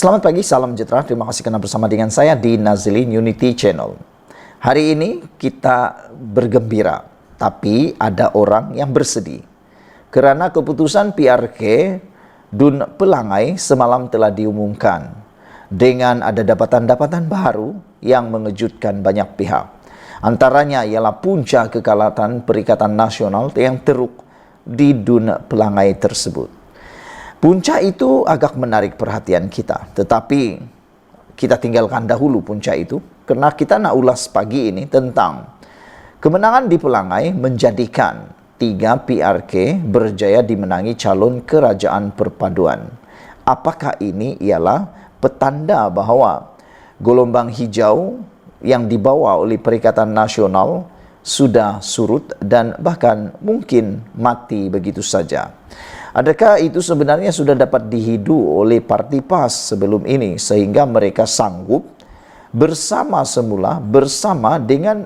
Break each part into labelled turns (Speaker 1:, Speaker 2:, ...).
Speaker 1: Selamat pagi, salam sejahtera. Terima kasih karena bersama dengan saya di Nazilin Unity Channel. Hari ini kita bergembira, tapi ada orang yang bersedih. Kerana keputusan PRK Dun Pelangai semalam telah diumumkan dengan ada dapatan-dapatan baru yang mengejutkan banyak pihak. Antaranya ialah punca kekalahan Perikatan Nasional yang teruk di Dun Pelangai tersebut. Punca itu agak menarik perhatian kita, tetapi kita tinggalkan dahulu punca itu, karena kita nak ulas pagi ini tentang kemenangan di Pelangai menjadikan 3 PRK berjaya dimenangi calon kerajaan perpaduan. Apakah ini ialah petanda bahawa gelombang hijau yang dibawa oleh Perikatan Nasional sudah surut dan bahkan mungkin mati begitu saja? Adakah itu sebenarnya sudah dapat dihidu oleh Parti PAS sebelum ini sehingga mereka sanggup bersama semula bersama dengan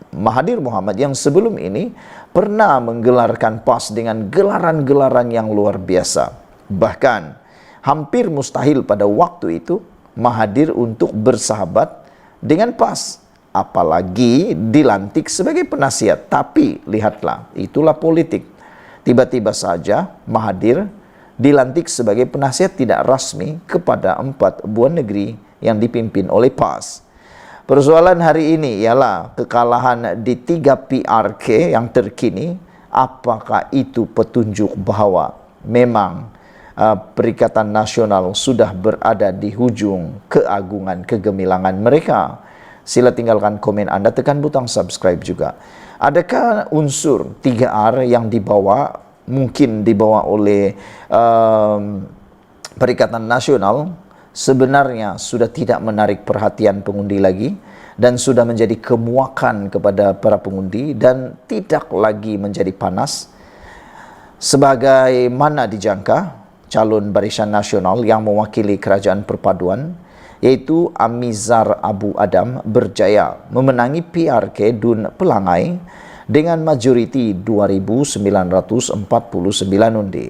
Speaker 1: Mahathir Mohamad yang sebelum ini pernah menggelarkan PAS dengan gelaran-gelaran yang luar biasa. Bahkan hampir mustahil pada waktu itu Mahathir untuk bersahabat dengan PAS, apalagi dilantik sebagai penasihat. Tapi lihatlah, itulah politik. Tiba-tiba saja Mahathir dilantik sebagai penasihat tidak rasmi kepada 4 buah negeri yang dipimpin oleh PAS. Persoalan hari ini ialah kekalahan di 3 PRK yang terkini. Apakah itu petunjuk bahawa memang Perikatan Nasional sudah berada di hujung keagungan kegemilangan mereka? Sila tinggalkan komen Anda, tekan butang subscribe juga. Adakah unsur 3R yang mungkin dibawa oleh Perikatan Nasional sebenarnya sudah tidak menarik perhatian pengundi lagi dan sudah menjadi kemuakan kepada para pengundi dan tidak lagi menjadi panas sebagaimana dijangka calon Barisan Nasional yang mewakili kerajaan perpaduan yaitu Amizar Abu Adam berjaya memenangi PRK Dun Pelangai dengan majoriti 2.949 undi.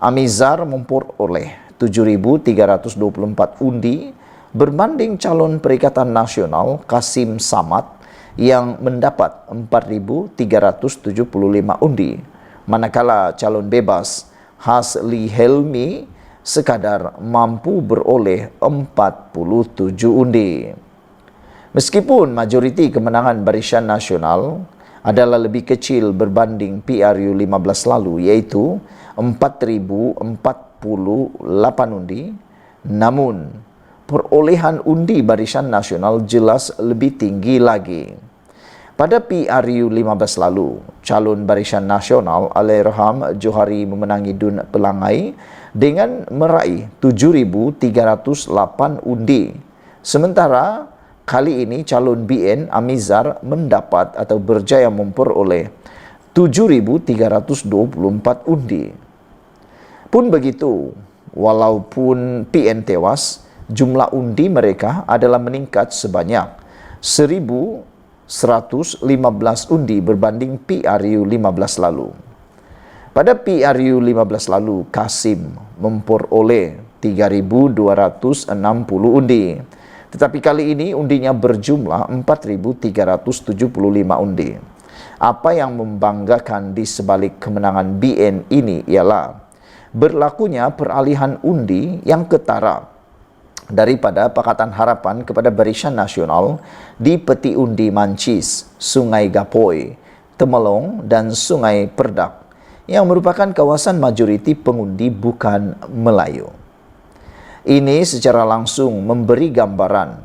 Speaker 1: Amizar memperoleh 7.324 undi berbanding calon Perikatan Nasional Kasim Samad yang mendapat 4.375 undi. Manakala calon bebas Hasli Helmi sekadar mampu beroleh 47 undi. Meskipun majoriti kemenangan Barisan Nasional adalah lebih kecil berbanding PRU 15 lalu, iaitu 4.048 undi, namun perolehan undi Barisan Nasional jelas lebih tinggi lagi. Pada PRU 15 lalu, calon Barisan Nasional Allahyarham Johari memenangi Dun Pelangai dengan meraih 7.308 undi. Sementara kali ini calon BN Amizar mendapat atau berjaya memperoleh 7.324 undi. Pun begitu, walaupun PN tewas, jumlah undi mereka adalah meningkat sebanyak 1.115 undi berbanding PRU 15 lalu. Pada PRU 15 lalu, Kasim memperoleh 3.260 undi. Tetapi kali ini undinya berjumlah 4.375 undi. Apa yang membanggakan di sebalik kemenangan BN ini ialah berlakunya peralihan undi yang ketara daripada Pakatan Harapan kepada Barisan Nasional di peti undi Mancis, Sungai Gapoi, Temelong dan Sungai Perdak yang merupakan kawasan majoriti pengundi bukan Melayu. Ini secara langsung memberi gambaran,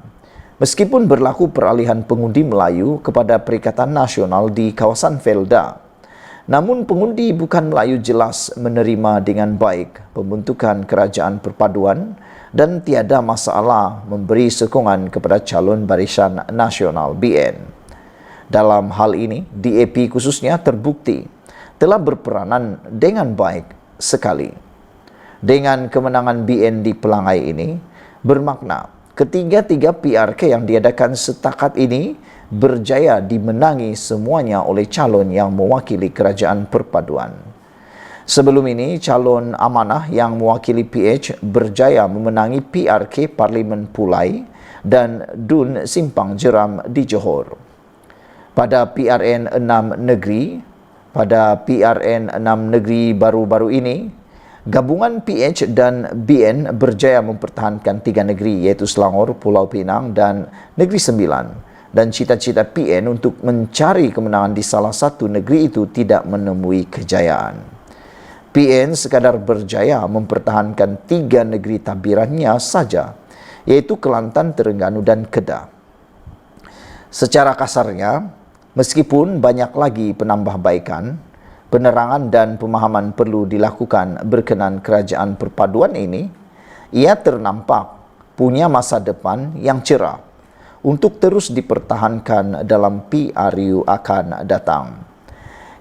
Speaker 1: meskipun berlaku peralihan pengundi Melayu kepada Perikatan Nasional di kawasan Felda, namun pengundi bukan Melayu jelas menerima dengan baik pembentukan kerajaan perpaduan dan tiada masalah memberi sokongan kepada calon Barisan Nasional BN. Dalam hal ini, DAP khususnya terbukti telah berperanan dengan baik sekali. Dengan kemenangan BN di Pelangai ini, bermakna ketiga-tiga PRK yang diadakan setakat ini berjaya dimenangi semuanya oleh calon yang mewakili kerajaan perpaduan. Sebelum ini, calon amanah yang mewakili PH berjaya memenangi PRK Parlimen Pulai dan DUN Simpang Jeram di Johor. Pada PRN 6 negeri baru-baru ini, gabungan PH dan BN berjaya mempertahankan 3 negeri iaitu Selangor, Pulau Pinang dan Negeri Sembilan. Dan cita-cita PN untuk mencari kemenangan di salah satu negeri itu tidak menemui kejayaan. PN sekadar berjaya mempertahankan 3 negeri tabirannya saja, yaitu Kelantan, Terengganu dan Kedah. Secara kasarnya, meskipun banyak lagi penambahbaikan, penerangan dan pemahaman perlu dilakukan berkenan kerajaan perpaduan ini, ia ternampak punya masa depan yang cerah untuk terus dipertahankan dalam PRU akan datang.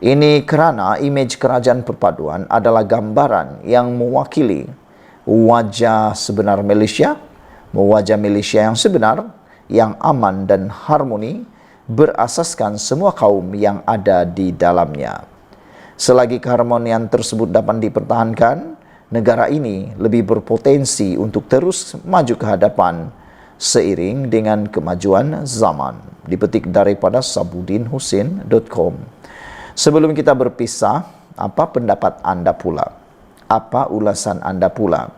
Speaker 1: Ini kerana imej kerajaan perpaduan adalah gambaran yang mewakili wajah sebenar Malaysia, wajah Malaysia yang sebenar, yang aman dan harmoni, berasaskan semua kaum yang ada di dalamnya. Selagi keharmonian tersebut dapat dipertahankan, negara ini lebih berpotensi untuk terus maju ke hadapan seiring dengan kemajuan zaman. Dipetik daripada sabudinhusin.com. Sebelum kita berpisah, apa pendapat anda pula? Apa ulasan anda pula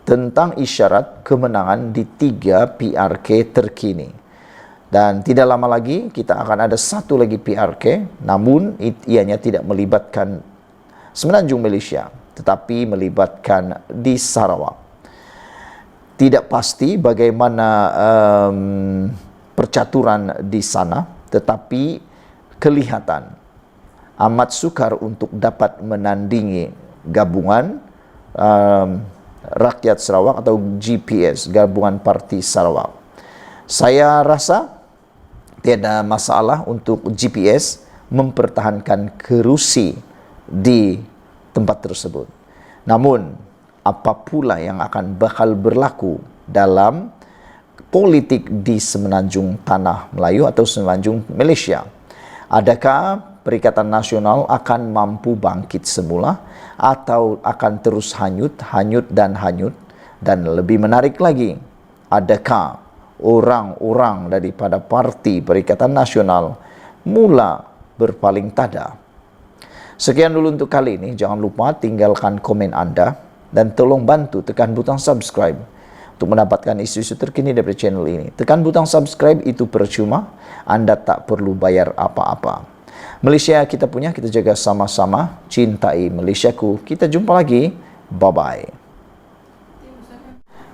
Speaker 1: tentang isyarat kemenangan di 3 PRK terkini? Dan tidak lama lagi kita akan ada satu lagi PRK, namun ianya tidak melibatkan semenanjung Malaysia, tetapi melibatkan di Sarawak. Tidak pasti bagaimana percaturan di sana, tetapi kelihatan amat sukar untuk dapat menandingi gabungan Rakyat Sarawak atau GPS, Gabungan Parti Sarawak. Saya rasa tiada masalah untuk GPS mempertahankan kerusi di tempat tersebut. Namun, apa pula yang akan bakal berlaku dalam politik di semenanjung Tanah Melayu atau semenanjung Malaysia? Adakah Perikatan Nasional akan mampu bangkit semula atau akan terus hanyut? Dan lebih menarik lagi, adakah orang-orang daripada Parti Perikatan Nasional mula berpaling tada? Sekian dulu untuk kali ini. Jangan lupa tinggalkan komen anda dan tolong bantu tekan butang subscribe untuk mendapatkan isu-isu terkini dari channel ini. Tekan butang subscribe itu percuma, anda tak perlu bayar apa-apa. Malaysia kita punya, kita jaga sama-sama. Cintai Malaysiaku. Kita jumpa lagi. Bye-bye.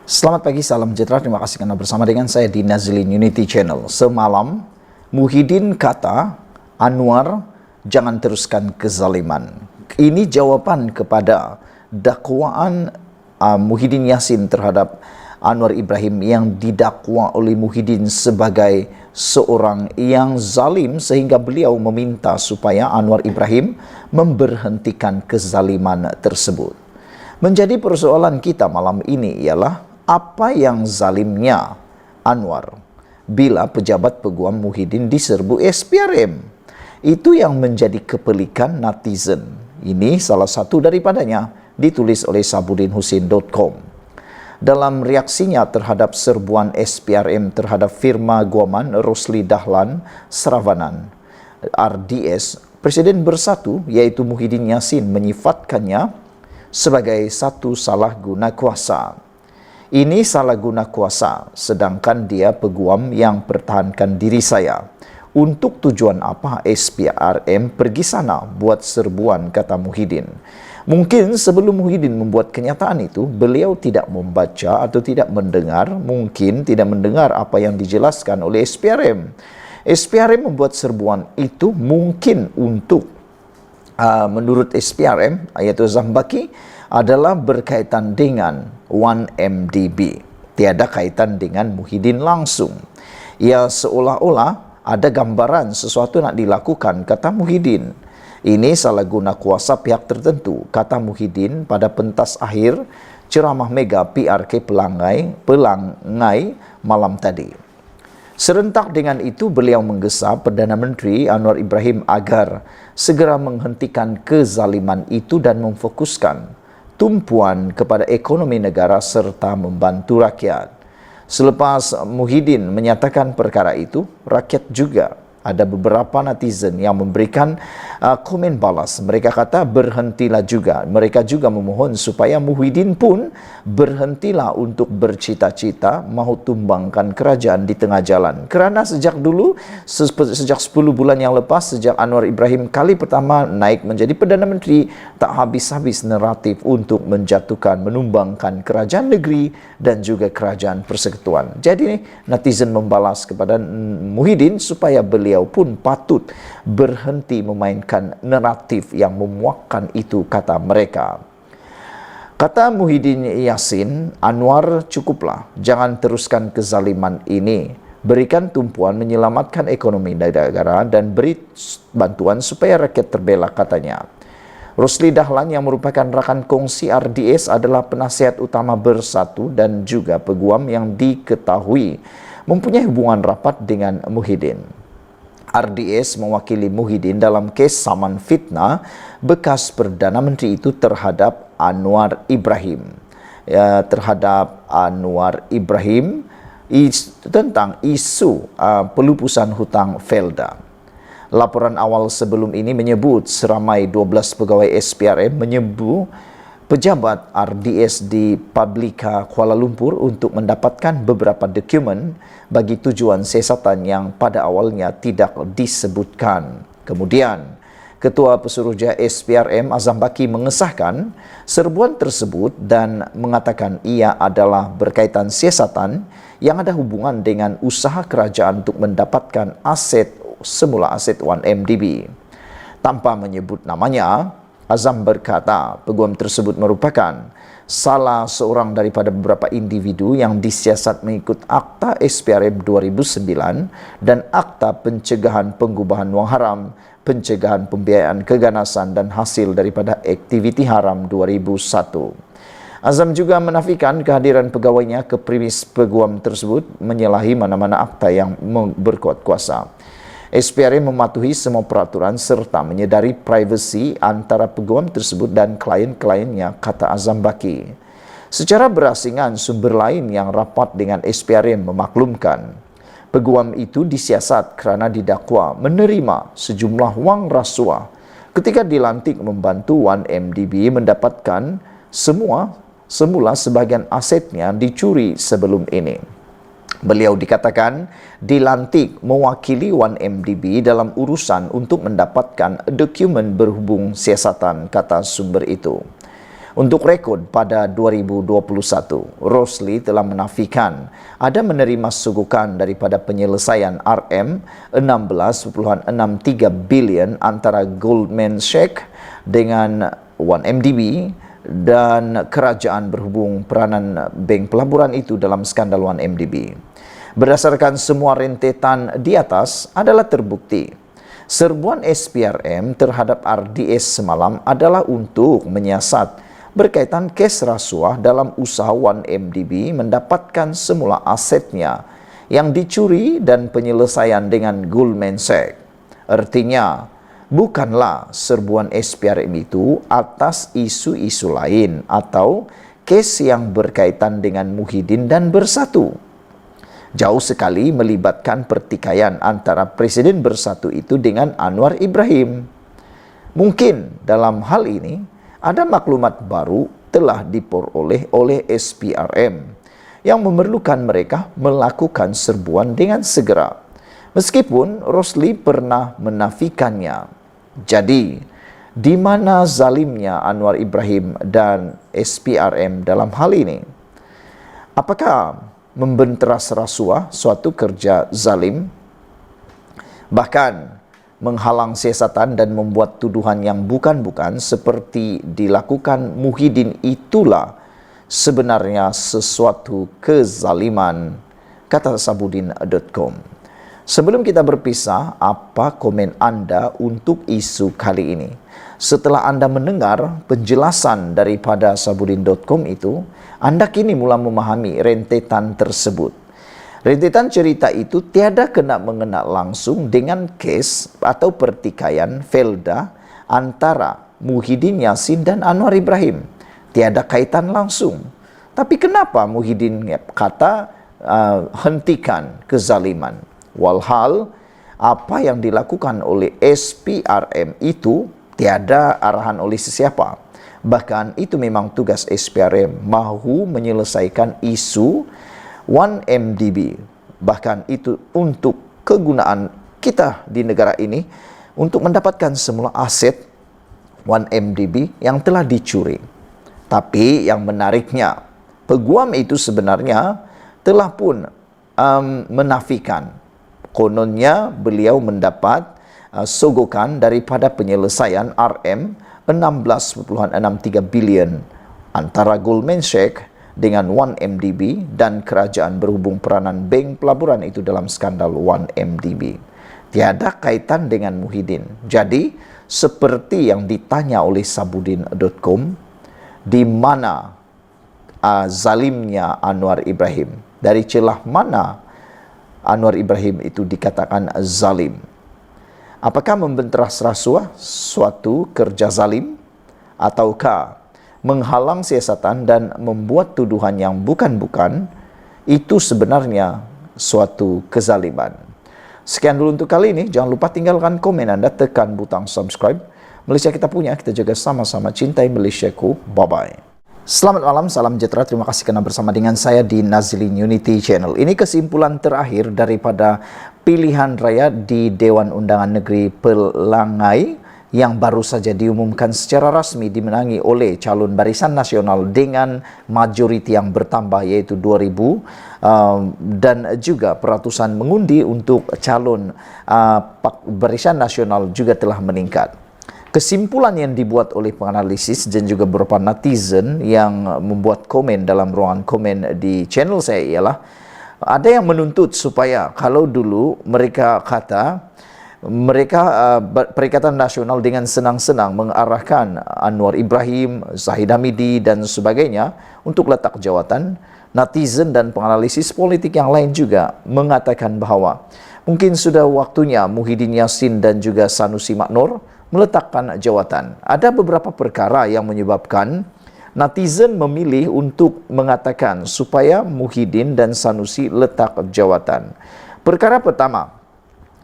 Speaker 1: Selamat pagi, salam sejahtera. Terima kasih kerana bersama dengan saya di Nazilin Unity Channel. Semalam, Muhyiddin kata, Anwar, jangan teruskan kezaliman. Ini jawapan kepada dakwaan Muhyiddin Yassin terhadap Anwar Ibrahim yang didakwa oleh Muhyiddin sebagai seorang yang zalim, sehingga beliau meminta supaya Anwar Ibrahim memberhentikan kezaliman tersebut. Menjadi persoalan kita malam ini ialah apa yang zalimnya Anwar bila pejabat peguam Muhyiddin diserbu SPRM. Itu yang menjadi kepelikan netizen. Ini salah satu daripadanya, ditulis oleh sabudinhusin.com. Dalam reaksinya terhadap serbuan SPRM terhadap firma guaman Rosli Dahlan Saravanan RDS, Presiden Bersatu iaitu Muhyiddin Yassin menyifatkannya sebagai satu salah guna kuasa. Ini salah guna kuasa, sedangkan dia peguam yang pertahankan diri saya. Untuk tujuan apa SPRM pergi sana buat serbuan, kata Muhyiddin. Mungkin sebelum Muhyiddin membuat kenyataan itu, beliau tidak membaca atau tidak mendengar, mungkin tidak mendengar apa yang dijelaskan oleh SPRM. SPRM membuat serbuan itu mungkin untuk, menurut SPRM, yaitu Zambaki, adalah berkaitan dengan 1MDB. Tiada kaitan dengan Muhyiddin langsung. Ia seolah-olah ada gambaran sesuatu nak dilakukan, kata Muhyiddin. Ini salah guna kuasa pihak tertentu, kata Muhyiddin pada pentas akhir ceramah mega PRK Pelangai malam tadi. Serentak dengan itu, beliau menggesa Perdana Menteri Anwar Ibrahim agar segera menghentikan kezaliman itu dan memfokuskan tumpuan kepada ekonomi negara serta membantu rakyat. Selepas Muhyiddin menyatakan perkara itu, rakyat juga ada beberapa netizen yang memberikan komen balas. Mereka kata berhentilah juga. Mereka juga memohon supaya Muhyiddin pun berhentilah untuk bercita-cita mahu tumbangkan kerajaan di tengah jalan. Kerana sejak dulu, sejak 10 bulan yang lepas, sejak Anwar Ibrahim kali pertama naik menjadi Perdana Menteri, tak habis-habis naratif untuk menjatuhkan, menumbangkan kerajaan negeri dan juga kerajaan persekutuan. Jadi netizen membalas kepada Muhyiddin supaya beliau pun patut berhenti memainkan naratif yang memuakkan itu, kata mereka. Kata Muhyiddin Yassin, Anwar cukuplah, jangan teruskan kezaliman ini. Berikan tumpuan menyelamatkan ekonomi negara dan beri bantuan supaya rakyat terbela, katanya. Rosli Dahlan yang merupakan rakan kongsi RDS adalah penasihat utama Bersatu dan juga peguam yang diketahui mempunyai hubungan rapat dengan Muhyiddin. RDS mewakili Muhyiddin dalam kes saman fitnah bekas Perdana Menteri itu terhadap Anwar Ibrahim. Tentang isu pelupusan hutang Felda. Laporan awal sebelum ini menyebut seramai 12 pegawai SPRM menyebut pejabat RDS di Publika Kuala Lumpur untuk mendapatkan beberapa dokumen bagi tujuan siasatan yang pada awalnya tidak disebutkan. Kemudian, Ketua Pesuruhjaya SPRM Azam Baki mengesahkan serbuan tersebut dan mengatakan ia adalah berkaitan siasatan yang ada hubungan dengan usaha kerajaan untuk mendapatkan aset 1MDB. Tanpa menyebut namanya, Azam berkata peguam tersebut merupakan salah seorang daripada beberapa individu yang disiasat mengikut Akta SPRM 2009 dan Akta Pencegahan Pengubahan Wang Haram, Pencegahan Pembiayaan Keganasan dan Hasil daripada Aktiviti Haram 2001. Azam juga menafikan kehadiran pegawainya ke premis peguam tersebut menyalahi mana-mana akta yang berkuat kuasa. SPRM mematuhi semua peraturan serta menyedari privasi antara peguam tersebut dan klien-kliennya, kata Azam Baki. Secara berasingan, sumber lain yang rapat dengan SPRM memaklumkan peguam itu disiasat kerana didakwa menerima sejumlah wang rasuah ketika dilantik membantu 1MDB mendapatkan semula sebahagian asetnya dicuri sebelum ini. Beliau dikatakan dilantik mewakili 1MDB dalam urusan untuk mendapatkan dokumen berhubung siasatan, kata sumber itu. Untuk rekod, pada 2021, Rosli telah menafikan ada menerima sugukan daripada penyelesaian RM 16.63 bilion antara Goldman Sachs dengan 1MDB dan kerajaan berhubung peranan bank pelaburan itu dalam skandal 1MDB. Berdasarkan semua rentetan di atas adalah terbukti serbuan SPRM terhadap RDS semalam adalah untuk menyiasat berkaitan kes rasuah dalam usaha 1MDB mendapatkan semula asetnya yang dicuri dan penyelesaian dengan Goldman Sachs. Artinya, bukanlah serbuan SPRM itu atas isu-isu lain atau kes yang berkaitan dengan Muhyiddin dan Bersatu. Jauh sekali melibatkan pertikaian antara Presiden Bersatu itu dengan Anwar Ibrahim. Mungkin dalam hal ini ada maklumat baru telah diperoleh oleh SPRM yang memerlukan mereka melakukan serbuan dengan segera. Meskipun Rosli pernah menafikannya. Jadi, di mana zalimnya Anwar Ibrahim dan SPRM dalam hal ini? Apakah membenteras rasuah suatu kerja zalim? Bahkan menghalang siasatan dan membuat tuduhan yang bukan-bukan seperti dilakukan Muhyiddin itulah sebenarnya sesuatu kezaliman, kata Sabudin.com. Sebelum kita berpisah, apa komen anda untuk isu kali ini? Setelah anda mendengar penjelasan daripada Sabudin.com itu, anda kini mula memahami rentetan tersebut. Rentetan cerita itu tiada kena mengena langsung dengan kes atau pertikaian Felda antara Muhyiddin Yassin dan Anwar Ibrahim. Tiada kaitan langsung. Tapi kenapa Muhyiddin kata hentikan kezaliman? Walhal apa yang dilakukan oleh SPRM itu tiada arahan oleh sesiapa. Bahkan itu memang tugas SPRM, mahu menyelesaikan isu 1MDB. Bahkan itu untuk kegunaan kita di negara ini untuk mendapatkan semula aset 1MDB yang telah dicuri. Tapi yang menariknya, peguam itu sebenarnya telah pun menafikan. Kononnya beliau mendapat sogokan daripada penyelesaian RM 16,63 bilion antara Goldman Sachs dengan 1MDB dan kerajaan berhubung peranan bank pelaburan itu dalam skandal 1MDB. Tiada kaitan dengan Muhyiddin. Jadi, seperti yang ditanya oleh Sabudin.com, di mana zalimnya Anwar Ibrahim? Dari celah mana Anwar Ibrahim itu dikatakan zalim? Apakah membenteras rasuah suatu kerja zalim? Ataukah menghalang siasatan dan membuat tuduhan yang bukan-bukan? Itu sebenarnya suatu kezaliman. Sekian dulu untuk kali ini. Jangan lupa tinggalkan komen Anda, tekan butang subscribe. Malaysia kita punya, kita jaga sama-sama, cintai Malaysiaku. Bye-bye. Selamat malam, salam sejahtera. Terima kasih kerana bersama dengan saya di Nazilin Unity Channel. Ini kesimpulan terakhir daripada pilihan raya di Dewan Undangan Negeri Pelangai yang baru saja diumumkan secara rasmi dimenangi oleh calon Barisan Nasional dengan majoriti yang bertambah iaitu 2,000 dan juga peratusan mengundi untuk calon Barisan Nasional juga telah meningkat. Kesimpulan yang dibuat oleh penganalisis dan juga beberapa netizen yang membuat komen dalam ruangan komen di channel saya ialah ada yang menuntut supaya kalau dulu mereka kata Perikatan Nasional dengan senang-senang mengarahkan Anwar Ibrahim, Zahid Hamidi dan sebagainya untuk letak jawatan, netizen dan penganalisis politik yang lain juga mengatakan bahawa mungkin sudah waktunya Muhyiddin Yassin dan juga Sanusi Maknor meletakkan jawatan. Ada beberapa perkara yang menyebabkan netizen memilih untuk mengatakan supaya Muhyiddin dan Sanusi letak jawatan. Perkara pertama,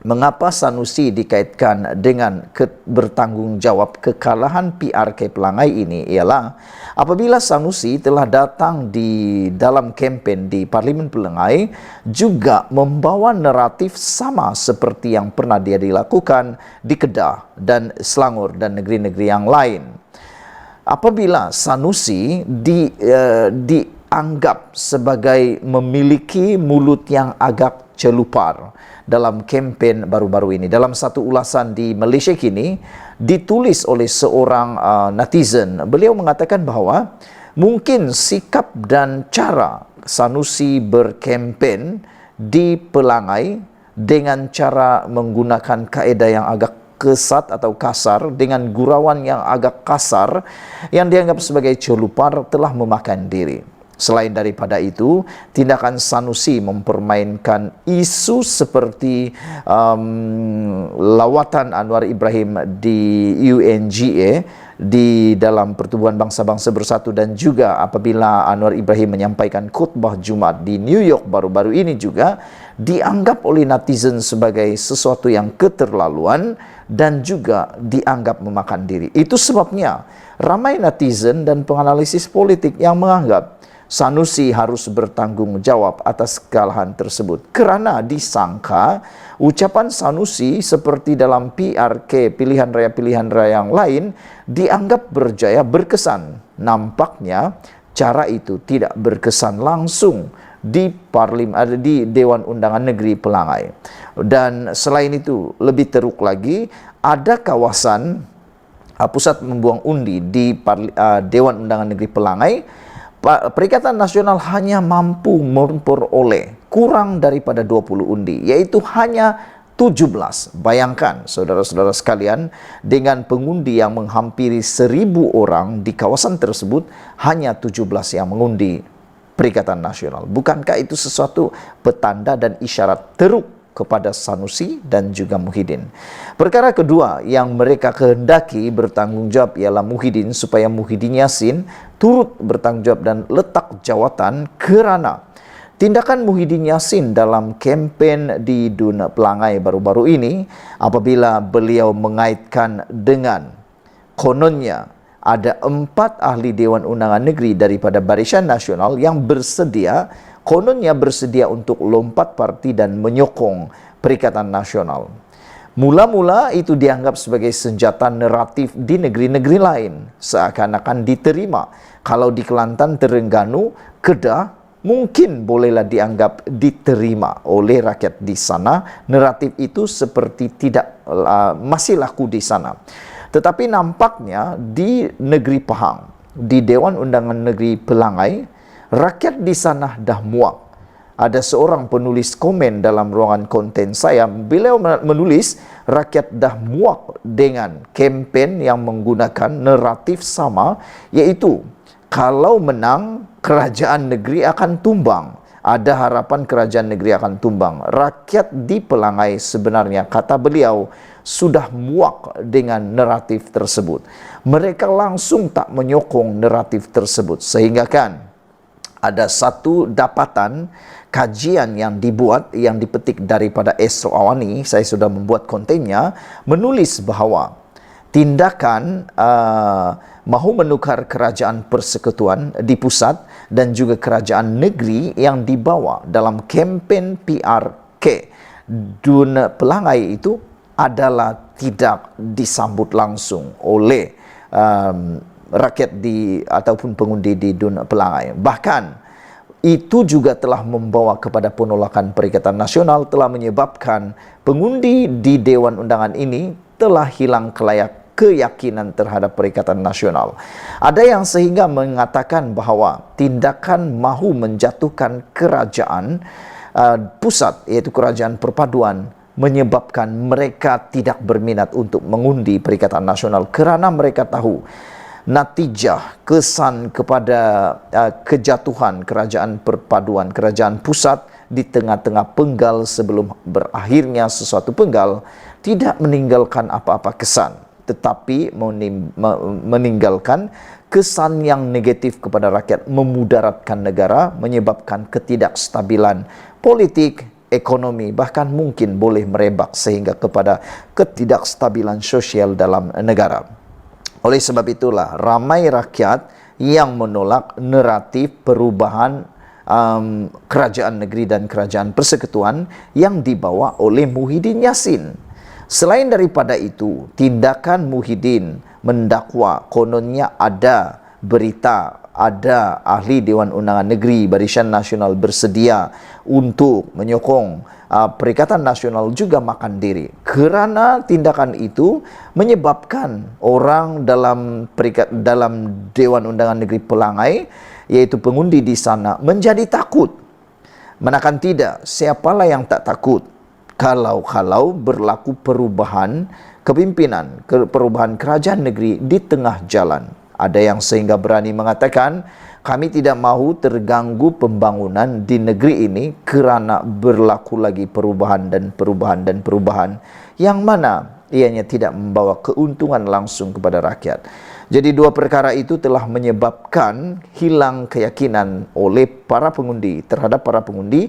Speaker 1: mengapa Sanusi dikaitkan dengan bertanggungjawab kekalahan PRK Pelangai ini ialah apabila Sanusi telah datang di dalam kempen di Parlimen Pelangai juga membawa naratif sama seperti yang pernah dia dilakukan di Kedah dan Selangor dan negeri-negeri yang lain. Apabila Sanusi dianggap sebagai memiliki mulut yang agak celupar dalam kempen baru-baru ini. Dalam satu ulasan di Malaysia kini, ditulis oleh seorang netizen. Beliau mengatakan bahawa mungkin sikap dan cara Sanusi berkempen di Pelangai dengan cara menggunakan kaedah yang agak kesat atau kasar, dengan gurauan yang agak kasar, yang dianggap sebagai celupar telah memakan diri. Selain daripada itu, tindakan Sanusi mempermainkan isu seperti lawatan Anwar Ibrahim di UNGA di dalam Pertubuhan Bangsa-Bangsa Bersatu dan juga apabila Anwar Ibrahim menyampaikan khutbah Jumaat di New York baru-baru ini juga dianggap oleh netizen sebagai sesuatu yang keterlaluan dan juga dianggap memakan diri. Itu sebabnya ramai netizen dan penganalisis politik yang menganggap Sanusi harus bertanggung jawab atas kekalahan tersebut kerana disangka ucapan Sanusi seperti dalam PRK pilihan raya yang lain dianggap berjaya berkesan. Nampaknya cara itu tidak berkesan langsung di Dewan Undangan Negeri Pelangai. Dan selain itu lebih teruk lagi, ada kawasan pusat membuang undi di Dewan Undangan Negeri Pelangai. Perikatan Nasional hanya mampu memperoleh kurang daripada 20 undi, iaitu hanya 17. Bayangkan saudara-saudara sekalian, dengan pengundi yang menghampiri 1,000 orang di kawasan tersebut, hanya 17 yang mengundi. Perikatan Nasional. Bukankah itu sesuatu petanda dan isyarat teruk kepada Sanusi dan juga Muhyiddin? Perkara kedua yang mereka kehendaki bertanggung jawab ialah Muhyiddin, supaya Muhyiddin Yassin turut bertanggung jawab dan letak jawatan, kerana tindakan Muhyiddin Yassin dalam kempen di Dun Pelangai baru-baru ini, apabila beliau mengaitkan dengan kononnya ada 4 ahli Dewan Undangan Negeri daripada Barisan Nasional yang kononnya bersedia untuk lompat parti dan menyokong Perikatan Nasional. Mula-mula itu dianggap sebagai senjata naratif di negeri-negeri lain, seakan-akan diterima. Kalau di Kelantan, Terengganu, Kedah, mungkin bolehlah dianggap diterima oleh rakyat di sana. Naratif itu seperti masih laku di sana. Tetapi nampaknya di negeri Pahang, di Dewan Undangan Negeri Pelangai, rakyat di sana dah muak. Ada seorang penulis komen dalam ruangan konten saya, beliau menulis rakyat dah muak dengan kempen yang menggunakan naratif sama, yaitu kalau menang kerajaan negeri akan tumbang. Ada harapan kerajaan negeri akan tumbang. Rakyat di Pelangai sebenarnya, kata beliau, sudah muak dengan naratif tersebut. Mereka langsung tak menyokong naratif tersebut. Sehingga kan ada satu dapatan kajian yang dibuat, yang dipetik daripada Esro Awani, saya sudah membuat kontennya, menulis bahawa tindakan mahu menukar kerajaan persekutuan di pusat dan juga kerajaan negeri yang dibawa dalam kempen PRK Dun Pelangai itu adalah tidak disambut langsung oleh rakyat ataupun pengundi di Dun Pelangai. Bahkan itu juga telah membawa kepada penolakan Perikatan Nasional, telah menyebabkan pengundi di Dewan Undangan ini telah hilang keyakinan terhadap Perikatan Nasional. Ada yang sehingga mengatakan bahawa tindakan mahu menjatuhkan kerajaan pusat, iaitu kerajaan perpaduan, menyebabkan mereka tidak berminat untuk mengundi Perikatan Nasional, kerana mereka tahu natijah kesan kepada kejatuhan kerajaan perpaduan, kerajaan pusat di tengah-tengah penggal sebelum berakhirnya sesuatu penggal tidak meninggalkan apa-apa kesan, tetapi meninggalkan kesan yang negatif kepada rakyat, memudaratkan negara, menyebabkan ketidakstabilan politik, ekonomi, bahkan mungkin boleh merebak sehingga kepada ketidakstabilan sosial dalam negara. Oleh sebab itulah ramai rakyat yang menolak naratif perubahan kerajaan negeri dan kerajaan persekutuan yang dibawa oleh Muhyiddin Yassin. Selain daripada itu, tindakan Muhyiddin mendakwa kononnya ada berita, ada ahli Dewan Undangan Negeri Barisan Nasional bersedia untuk menyokong Perikatan Nasional juga makan diri. Kerana tindakan itu menyebabkan orang dalam Dewan Undangan Negeri Pelangai, yaitu pengundi di sana, menjadi takut. Manakan tidak, siapalah yang tak takut kalau berlaku perubahan kepimpinan, perubahan kerajaan negeri di tengah jalan. Ada yang sehingga berani mengatakan, kami tidak mahu terganggu pembangunan di negeri ini kerana berlaku lagi perubahan dan perubahan yang mana ianya tidak membawa keuntungan langsung kepada rakyat. Jadi dua perkara itu telah menyebabkan hilang keyakinan oleh para pengundi terhadap para pengundi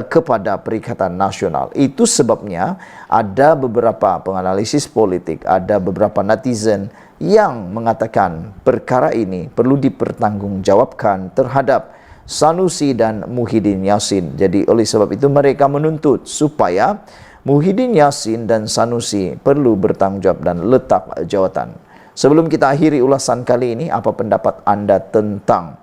Speaker 1: kepada Perikatan Nasional. Itu sebabnya ada beberapa penganalisis politik, ada beberapa netizen yang mengatakan perkara ini perlu dipertanggungjawabkan terhadap Sanusi dan Muhyiddin Yassin. Jadi oleh sebab itu mereka menuntut supaya Muhyiddin Yassin dan Sanusi perlu bertanggung jawab dan letak jawatan. Sebelum kita akhiri ulasan kali ini, apa pendapat anda tentang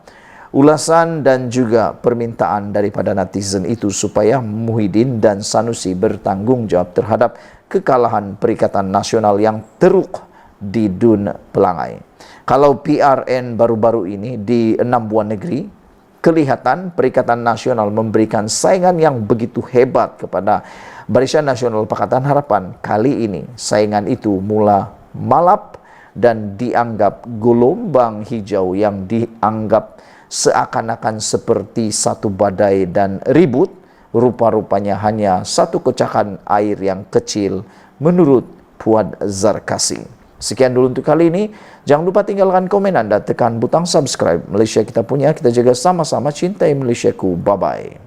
Speaker 1: ulasan dan juga permintaan daripada netizen itu supaya Muhyiddin dan Sanusi bertanggung jawab terhadap kekalahan Perikatan Nasional yang teruk di Dun Pelangai? Kalau PRN baru-baru ini di 6 buah negeri, kelihatan Perikatan Nasional memberikan saingan yang begitu hebat kepada Barisan Nasional Pakatan Harapan. Kali ini saingan itu mula malap dan dianggap gelombang hijau yang dianggap seakan-akan seperti satu badai dan ribut, rupa-rupanya hanya satu kocakan air yang kecil menurut Fuad Zarkasi. Sekian dulu untuk kali ini. Jangan lupa tinggalkan komen Anda, tekan butang subscribe. Malaysia kita punya, kita jaga sama-sama, cintai Malaysiaku. Bye-bye.